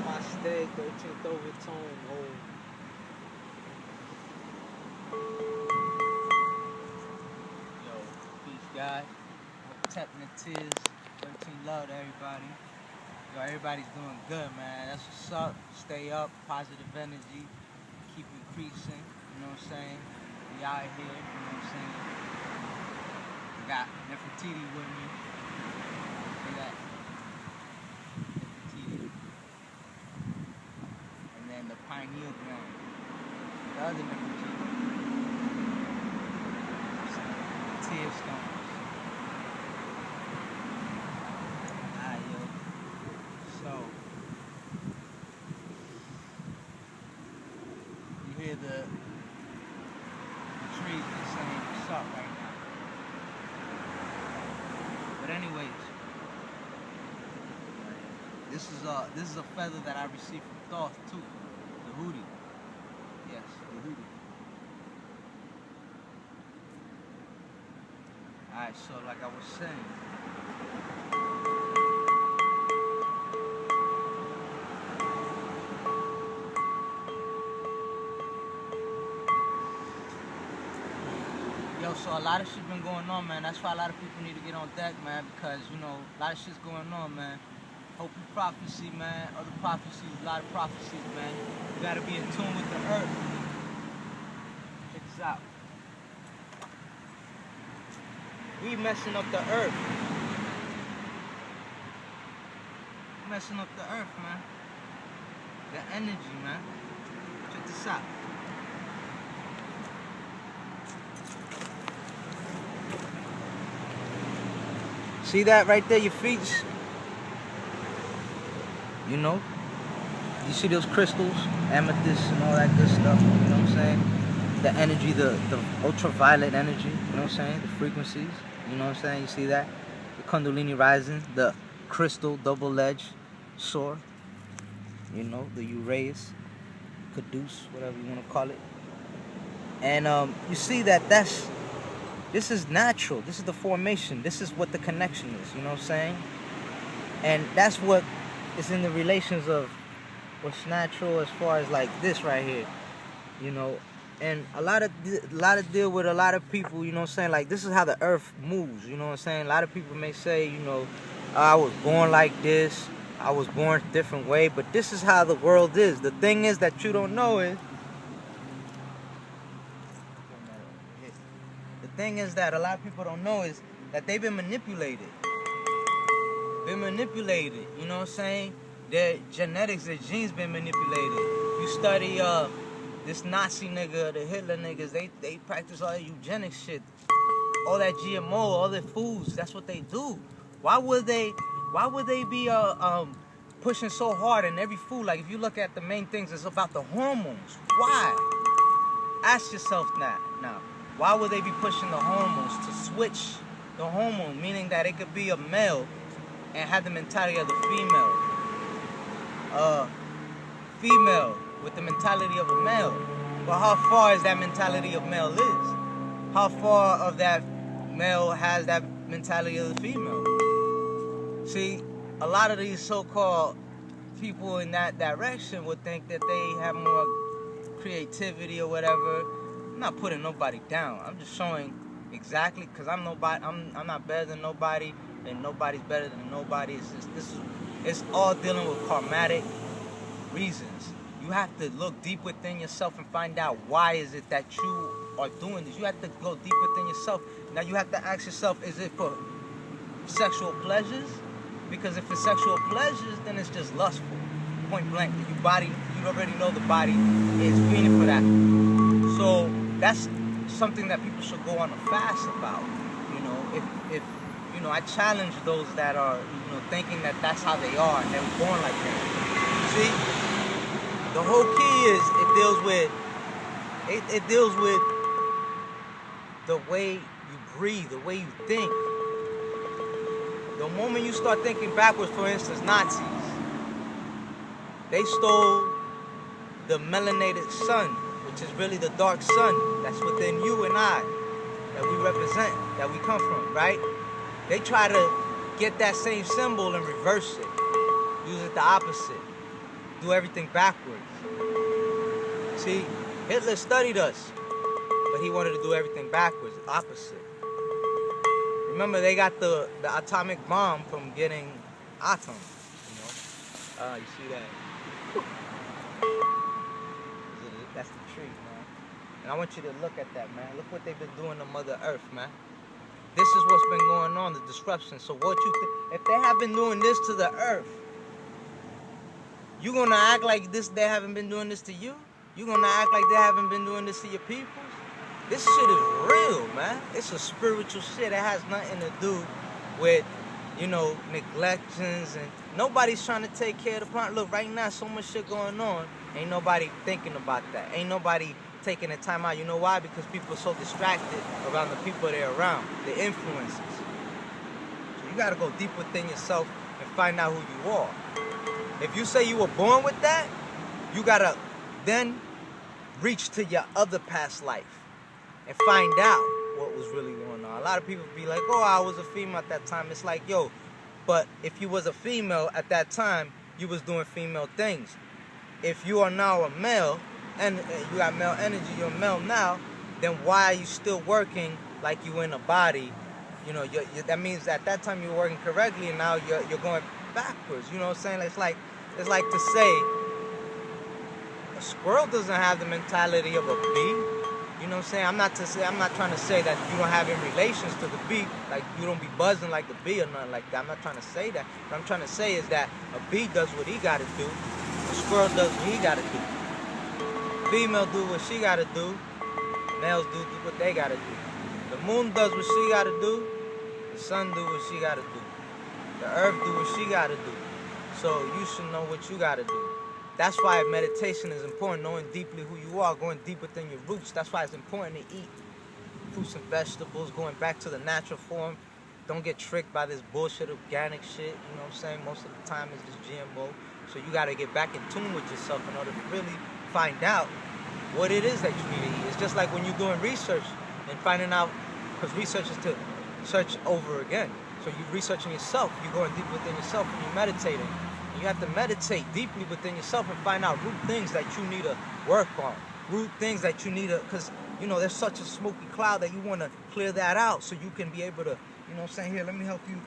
Namaste, 13th overtone, Yo, peace, guys. Technitis, 13 love to everybody. Yo, everybody's doing good, man. That's what's up. Stay up, positive energy, keep increasing, you know what I'm saying? We out here, you know what I'm saying? I got Nefertiti with me. See that? Nefertiti. And then the pineal gland. The other Nefertiti. Tear stones. Alright, yo. So, you hear the trees just saying what's up right now. But anyways, this is a feather that I received from TRuTH too. The hoodie. Yes, the hoodie. Alright, so like I was saying, yo, so a lot of shit been going on, man. That's why a lot of people need to get on deck, man, because, you know, a lot of shit's going on, man. Hopi prophecy, man. Other prophecies, a lot of prophecies, man. You gotta be in tune with the earth. Check this out. We messing up the earth. Messing up the earth, man. The energy, man. Check this out. See that right there, your feet? You know? You see those crystals, amethyst and all that good stuff, you know what I'm saying? The energy, the ultraviolet energy, you know what I'm saying? The frequencies, you know what I'm saying? You see that? The Kundalini rising, the crystal double-edged sword, you know, the Uraeus, Caduce, whatever you want to call it. And you see that this is natural. This is the formation. This is what the connection is, you know what I'm saying? And that's what is in the relations of what's natural as far as like this right here, you know. And a lot of deal with a lot of people, you know what I'm saying? Like, this is how the earth moves, you know what I'm saying? A lot of people may say, you know, I was born like this, I was born a different way, but this is how the world is. The thing is that you don't know is, the thing is that a lot of people don't know is that they've been manipulated. Been manipulated, you know what I'm saying? Their genetics, their genes been manipulated. You study this Nazi nigga, the Hitler niggas, they practice all that eugenics shit. All that GMO, all the foods, that's what they do. Why would they be pushing so hard in every food? Like, if you look at the main things, it's about the hormones. Why? Ask yourself that now. Why would they be pushing the hormones to switch the hormone, meaning that it could be a male and have the mentality of the female? Female with the mentality of a male. But how far is that mentality of male is? How far of that male has that mentality of the female? See, a lot of these so-called people in that direction would think that they have more creativity or whatever. I'm not putting nobody down. I'm just showing exactly, because I'm nobody. I'm not better than nobody, and nobody's better than nobody. It's just it's all dealing with karmatic reasons. You have to look deep within yourself and find out why is it that you are doing this. You have to go deep within yourself. Now you have to ask yourself, is it for sexual pleasures? Because if it's sexual pleasures, then it's just lustful. Point blank. You already know the body is fiending for that. So that's something that people should go on a fast about. You know, if you know, I challenge those that are, you know, thinking that that's how they are and they were born like that. See, the whole key is it deals with the way you breathe, the way you think. The moment you start thinking backwards, for instance, Nazis, they stole the melanated sun, which is really the dark sun that's within you and I, that we represent, that we come from, right? They try to get that same symbol and reverse it. Use it the opposite. do everything backwards. See, Hitler studied us, but he wanted to do everything backwards, opposite. Remember, they got the atomic bomb from getting atoms, you know? You see that? That's the tree, man. And I want you to look at that, man. Look what they've been doing to Mother Earth, man. This is what's been going on, the disruption. So what you think, if they have been doing this to the earth, you gonna act like they haven't been doing this to you? You gonna act like they haven't been doing this to your people? This shit is real, man. It's a spiritual shit. It has nothing to do with, you know, neglections, and nobody's trying to take care of the planet. Look, right now, so much shit going on. Ain't nobody thinking about that. Ain't nobody taking the time out. You know why? Because people are so distracted around the people they're around, the influences. So you gotta go deep within yourself and find out who you are. If you say you were born with that, you gotta then reach to your other past life and find out what was really going on. A lot of people be like, oh, I was a female at that time. It's like, yo, but if you was a female at that time, you was doing female things. If you are now a male, and you got male energy, you're a male now, then why are you still working like you in a body? You know, that means at that time you were working correctly, and now you're going backwards. You know what I'm saying? It's like to say a squirrel doesn't have the mentality of a bee. You know what I'm saying? I'm not trying to say that you don't have any relations to the bee, like you don't be buzzing like the bee or nothing like that. I'm not trying to say that. What I'm trying to say is that a bee does what he got to do. A squirrel does what he got to do. Female do what she gotta do. Males do what they gotta do. The moon does what she gotta do. The sun do what she gotta do. The earth do what she gotta do. So you should know what you gotta do. That's why meditation is important, knowing deeply who you are, going deep within your roots. That's why it's important to eat fruits and vegetables, going back to the natural form. Don't get tricked by this bullshit organic shit, you know what I'm saying? Most of the time it's just GMO. So you gotta get back in tune with yourself in order to really find out what it is that you need to eat. It's just like when you're doing research and finding out, because research is to search over again. So you're researching yourself, you're going deep within yourself, and you're meditating. And you have to meditate deeply within yourself and find out root things that you need to work on. Root things that you need to, because, you know, there's such a smoky cloud that you want to clear that out so you can be able to, you know what I'm saying? Here, let me help you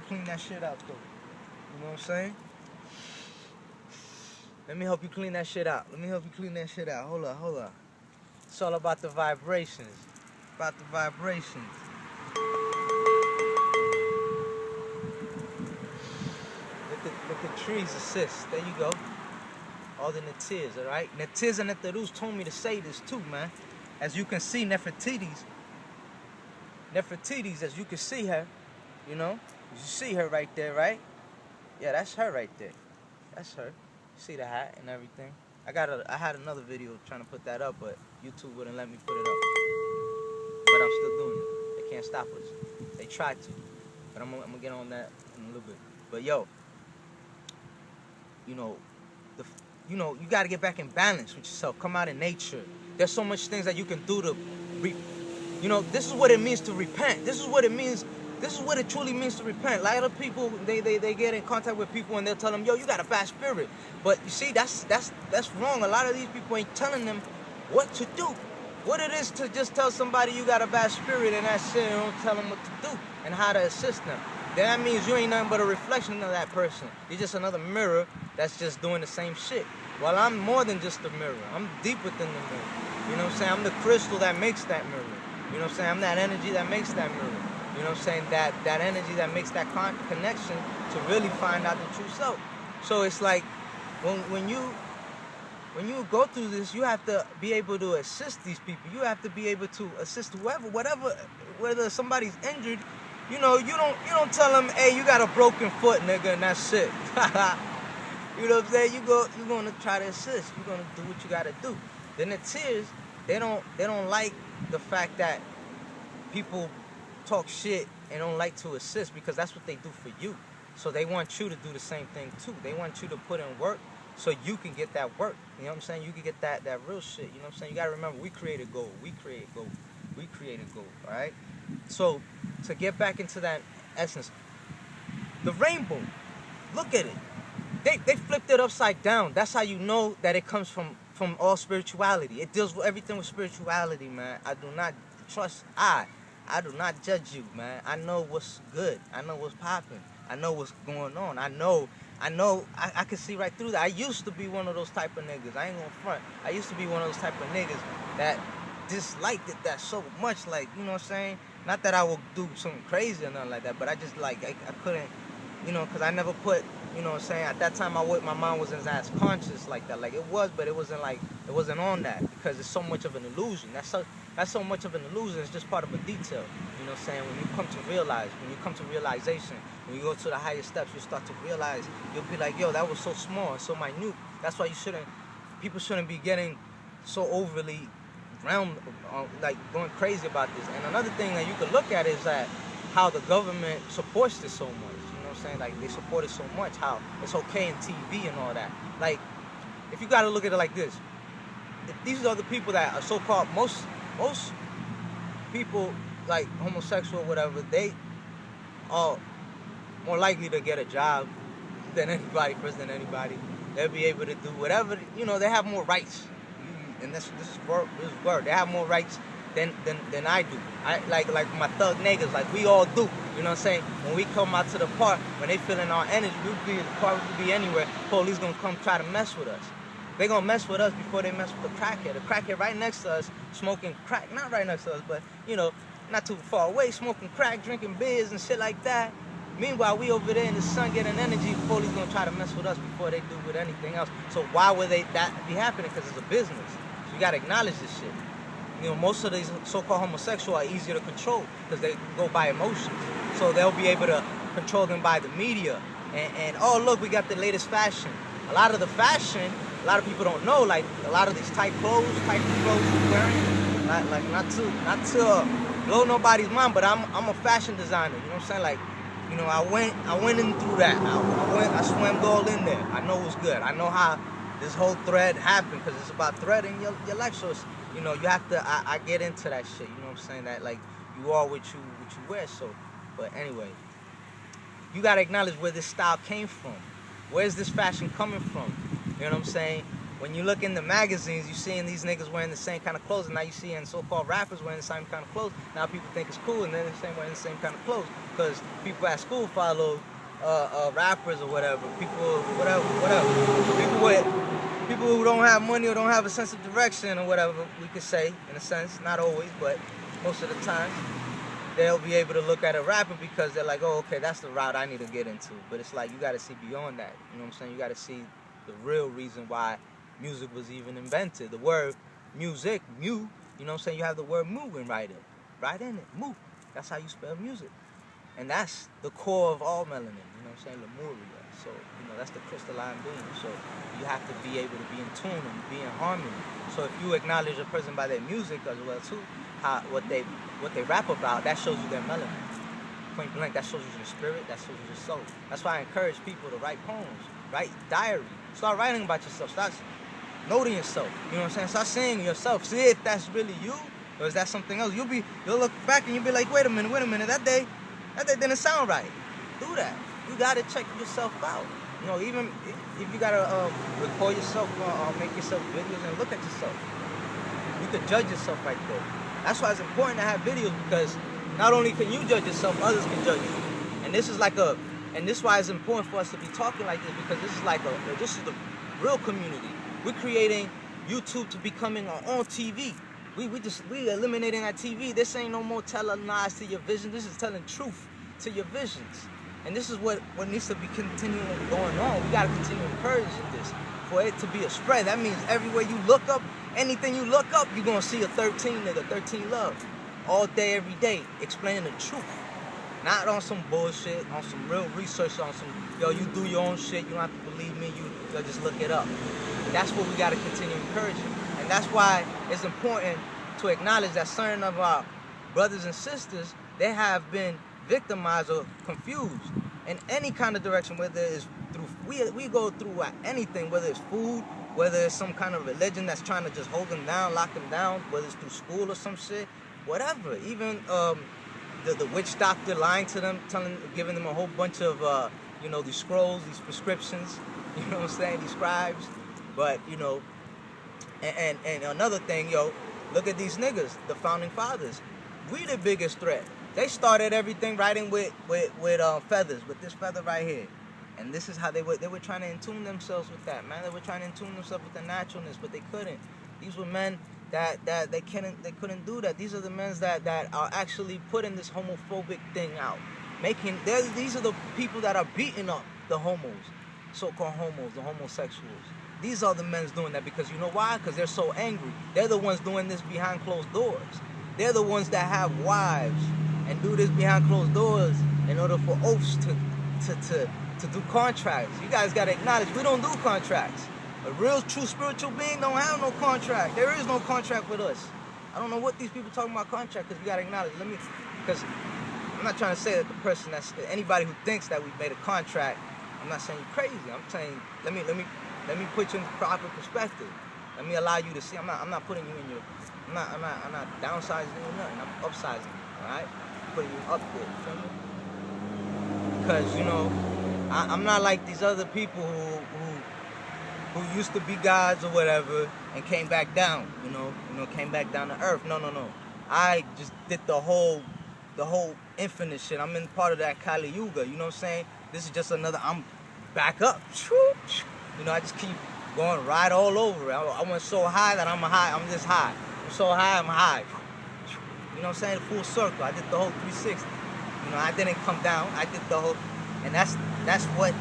clean that shit out, though. You know what I'm saying? Let me help you clean that shit out. Hold up. It's all about the vibrations. Let the trees assist. There you go. All the Natirs, alright? Natirs and TRuTH told me to say this too, man. As you can see, Nefertiti's, as you can see her, you know? You see her right there, right? Yeah, that's her right there. That's her. See the hat and everything. I had another video trying to put that up, but YouTube wouldn't let me put it up. But I'm still doing it. They can't stop us. They tried to, but I'm gonna get on that in a little bit. But yo, you know, you gotta get back in balance with yourself. Come out in nature. There's so much things that you can do to, you know, this is what it means to repent. This is what it means. This is what it truly means to repent. A lot of people, they get in contact with people and they'll tell them, yo, you got a bad spirit. But you see, that's wrong. A lot of these people ain't telling them what to do. What it is to just tell somebody you got a bad spirit and that shit, and don't tell them what to do and how to assist them. Then that means you ain't nothing but a reflection of that person. You're just another mirror that's just doing the same shit. Well, I'm more than just a mirror. I'm deep within the mirror. You know what I'm saying? I'm the crystal that makes that mirror. You know what I'm saying? I'm that energy that makes that mirror. You know what I'm saying? That energy that makes that connection to really find out the true self. So it's like when you go through this, you have to be able to assist these people. You have to be able to assist whether somebody's injured. You know, you don't tell them, hey, you got a broken foot, nigga, and that's it. You know what I'm saying? You're gonna try to assist. You're gonna do what you gotta do. Then the tears, they don't like the fact that people talk shit and don't like to assist, because that's what they do for you. So they want you to do the same thing too. They want you to put in work so you can get that work. You know what I'm saying? You can get that real shit. You know what I'm saying? You gotta remember, we created gold. We created gold, alright? So to get back into that essence, the rainbow, look at it. They flipped it upside down. That's how you know that it comes from all spirituality. It deals with everything with spirituality, man. I do not trust. I do not judge you, man. I know what's good. I know what's popping. I know what's going on. I know. I can see right through that. I used to be one of those type of niggas. I ain't gonna front. I used to be one of those type of niggas that disliked it that so much. Like, you know what I'm saying? Not that I would do something crazy or nothing like that, but I just like I couldn't, you know, because I never put. You know what I'm saying? At that time, my mind wasn't as conscious like that. Like, it was, but it wasn't on that, because it's so much of an illusion. That's so much of an illusion. It's just part of a detail. You know what I'm saying? When you come to realize, when you come to realization, when you go to the higher steps, you start to realize, you'll be like, yo, that was so small and so minute. That's why people shouldn't be getting so overly like going crazy about this. And another thing that you could look at is that how the government supports this so much. Saying, like, they support it so much, how it's okay in TV and all that. Like, if you got to look at it like this, if these are the people that are so-called, most people, like homosexual or whatever, they are more likely to get a job than anybody, first than anybody. They'll be able to do whatever, you know, they have more rights. And this is word. They have more rights than I do. I like my thug niggas, like we all do. You know what I'm saying? When we come out to the park, when they feeling our energy, we'll be in the park, we'll be anywhere. Police gonna come try to mess with us. They gonna mess with us before they mess with the crackhead. The crackhead right next to us, smoking crack. Not right next to us, but you know, not too far away, smoking crack, drinking beers and shit like that. Meanwhile, we over there in the sun getting energy. The police gonna try to mess with us before they do with anything else. So why would that be happening? Because it's a business. So you gotta acknowledge this shit. You know, most of these so-called homosexuals are easier to control because they go by emotions. So they'll be able to control them by the media. And oh, look, we got the latest fashion. A lot of the fashion, a lot of people don't know, like a lot of these type of clothes you're wearing, like not to blow nobody's mind, but I'm a fashion designer. You know what I'm saying? Like, you know, I went in through that. I swam all in there. I know what's good. I know how this whole thread happened, because it's about threading your life. So it's, you know, you have to, I get into that shit, you know what I'm saying, that like, you are what you wear, so, but anyway, you gotta acknowledge where this style came from. Where's this fashion coming from? You know what I'm saying? When you look in the magazines, you seeing these niggas wearing the same kind of clothes, and now you seeing so-called rappers wearing the same kind of clothes. Now people think it's cool, and then they're wearing the same kind of clothes, because people at school follow rappers or whatever, people who don't have money or don't have a sense of direction or whatever, we could say, in a sense, not always, but most of the time, they'll be able to look at a rapper because they're like, oh, okay, that's the route I need to get into. But it's like, you got to see beyond that, you know what I'm saying? You got to see the real reason why music was even invented. The word music, mu, you know what I'm saying? You have the word mu in right in it, mu. That's how you spell music. And that's the core of all melanin, you know what I'm saying? Lemuria. So, you know, that's the crystalline being. So you have to be able to be in tune and be in harmony. So if you acknowledge a person by their music as well too, what they rap about, that shows you their melanin. Point blank, that shows you your spirit, that shows you your soul. That's why I encourage people to write poems, write diary. Start writing about yourself. Start noting yourself. You know what I'm saying? Start seeing yourself. See if that's really you, or is that something else. You'll look back and you'll be like, wait a minute, that day didn't sound right. Do that. You gotta check yourself out. You know, even if you gotta record yourself, make yourself videos and look at yourself. You can judge yourself right there. That's why it's important to have videos, because not only can you judge yourself, others can judge you. And this is like and this is why it's important for us to be talking like this, because this is the real community. We're creating YouTube to becoming our own TV. We eliminating that TV. This ain't no more telling lies to your vision. This is telling truth to your visions. And this is what needs to be continuing going on. We got to continue encouraging this for it to be a spread. That means everywhere you look up, anything you look up, you're going to see a 13 nigga, 13 love. All day, every day, explaining the truth. Not on some bullshit, on some real research, on some, yo, you do your own shit, you don't have to believe me, you just look it up. That's what we got to continue encouraging. And that's why it's important to acknowledge that certain of our brothers and sisters, they have been victimized or confused in any kind of direction, whether it's through, we go through anything, whether it's food, whether it's some kind of religion that's trying to just hold them down, lock them down, whether it's through school or some shit, whatever. Even the witch doctor lying to them, giving them a whole bunch of, you know, these scrolls, these prescriptions, You know what I'm saying? These scribes. But, you know, and another thing, yo, look at these niggas, the founding fathers. We the biggest threat. They started everything writing with feathers, with this feather right here. And this is how they were trying to intune themselves with that, man. They were trying to intune themselves with the naturalness, but they couldn't. These were men that they couldn't do that. These are the men that are actually putting this homophobic thing out. These are the people that are beating up the homos, so-called homos, the homosexuals. These are the men doing that because you know why? Because they're so angry. They're the ones doing this behind closed doors. They're the ones that have wives and do this behind closed doors in order for oaths to do contracts. You guys gotta acknowledge we don't do contracts. A real, true spiritual being don't have no contract. There is no contract with us. I don't know what these people talking about contract because we gotta acknowledge. Because I'm not trying to say that the person anybody who thinks that we've made a contract. I'm not saying you're crazy. I'm saying let me put you in the proper perspective. Let me allow you to see. I'm not putting you in your. I'm not downsizing you or nothing. I'm upsizing you. All right, putting you up there. You feel me? Because you know, I'm not like these other people who used to be gods or whatever and came back down. You know, came back down to earth. No. I just did the whole infinite shit. I'm in part of that Kali Yuga. You know what I'm saying? This is just another. I'm back up. You know, I just keep going right all over. I went so high that I'm high. I'm just high. I'm so high, I'm high. You know what I'm saying? Full circle. I did the whole 360. You know, I didn't come down. I did the whole, and that's what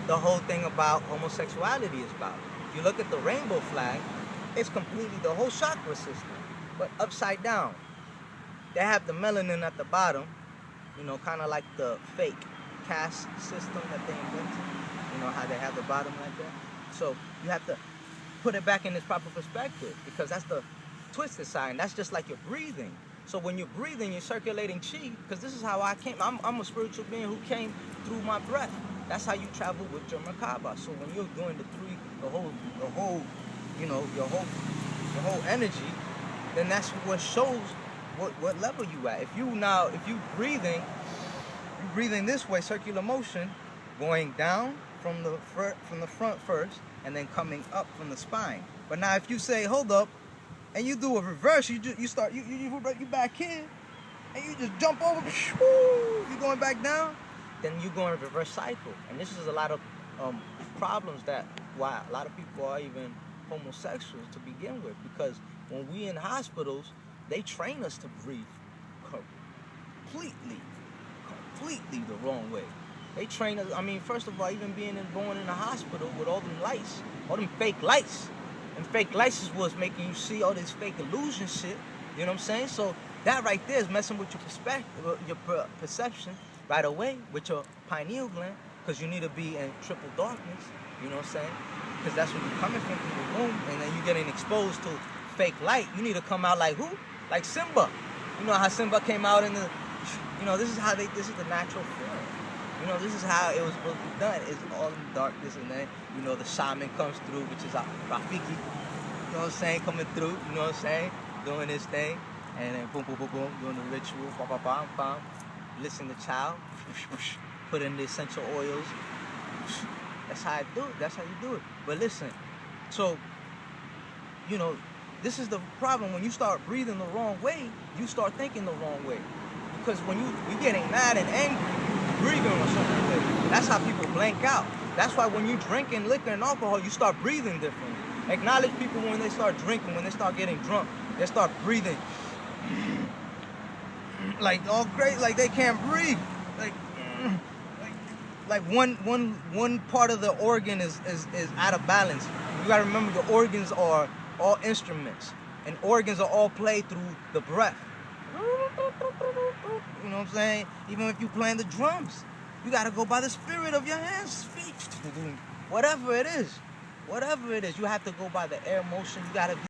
the whole thing about homosexuality is about. If you look at the rainbow flag, it's completely the whole chakra system, but upside down. They have the melanin at the bottom, you know, kind of like the fake caste system that they invented. You know how they have the bottom like that? So you have to put it back in its proper perspective because that's the twisted side. And that's just like you're breathing. So when you're breathing, you're circulating chi. Because this is how I came. I'm a spiritual being who came through my breath. That's how you travel with your Merkaba. So when you're doing the whole, you know, your whole energy, then that's what shows what level you at. If you breathing this way, circular motion, going down from the front first, and then coming up from the spine. But now, if you say, hold up, and you do a reverse, you back here, and you just jump over, you're going back down, then you're going to reverse cycle. And this is a lot of problems why a lot of people are even homosexuals to begin with, because when we in hospitals, they train us to breathe completely the wrong way. They train us, I mean, first of all, even being born in a hospital with all them lights, all them fake lights. And fake lights is what's making you see all this fake illusion shit. You know what I'm saying? So that right there is messing with your perspective, your perception right away with your pineal gland, because you need to be in triple darkness. You know what I'm saying? Because that's where you're coming from the womb, and then you're getting exposed to fake light. You need to come out like who? Like Simba. You know how Simba came out in the, you know, this is the natural form. You know, this is how it was supposed to be done. It's all in the darkness, and then, you know, the shaman comes through, which is Rafiki. You know what I'm saying? Coming through, you know what I'm saying? Doing his thing, and then boom, boom, boom, boom, doing the ritual, bam, bam, bam, bam. Listen to child, put in the essential oils. That's how I do it. That's how you do it. But listen, so, you know, this is the problem. When you start breathing the wrong way, you start thinking the wrong way. Because when you're getting mad and angry, breathing a certain way. That's how people blank out. That's why when you drinking liquor and alcohol, you start breathing differently. Acknowledge people when they start drinking, when they start getting drunk, they start breathing like all great, like they can't breathe. Like one part of the organ is out of balance. You gotta remember the organs are all instruments, and organs are all played through the breath. You know what I'm saying? Even if you're playing the drums, you gotta go by the spirit of your hands, feet, whatever it is, you have to go by the air motion. You gotta be